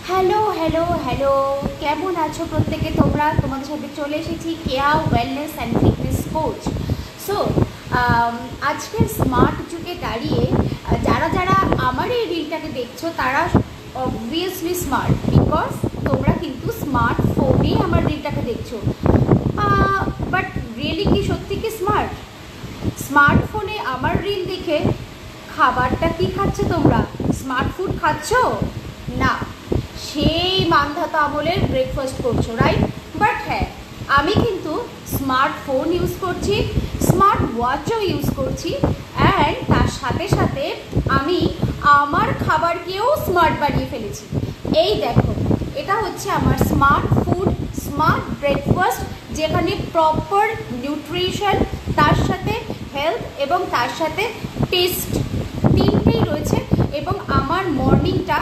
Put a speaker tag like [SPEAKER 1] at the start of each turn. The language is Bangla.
[SPEAKER 1] হ্যালো হ্যালো হ্যালো, কেমন আছো প্রত্যেকে? তোমাদের সাথে চলে এসেছি Keya wellness and fitness coach. So আজকের স্মার্ট যুগে দাঁড়িয়ে যারা যারা আমার এই রিলটাকে দেখছো তারা অবভিয়াসলি স্মার্ট, বিকজ তোমরা কিন্তু স্মার্টফোনে আমার রিলটাকে দেখছো। বাট রিয়েলি কি সত্যি কি স্মার্ট? স্মার্টফোনে আমার রিল দেখে খাবারটা কি খাচ্ছে তোমরা? স্মার্ট ফুড খাচ্ছ? না, সেই মান্ধাতা আমলের ব্রেকফাস্ট করছো, রাইট? বাট হ্যাঁ, আমি কিন্তু স্মার্টফোন ইউজ করছি, স্মার্ট ওয়াচও ইউজ করছি, অ্যান্ড তার সাথে সাথে আমি আমার খাবারকেও স্মার্ট বানিয়ে ফেলেছি। এই দেখো, এটা হচ্ছে আমার স্মার্ট ফুড, স্মার্ট ব্রেকফাস্ট, যেখানে প্রপার নিউট্রিশন, তার সাথে হেলথ এবং তার সাথে টেস্ট তিনটেই রয়েছে, এবং আমার মর্নিংটা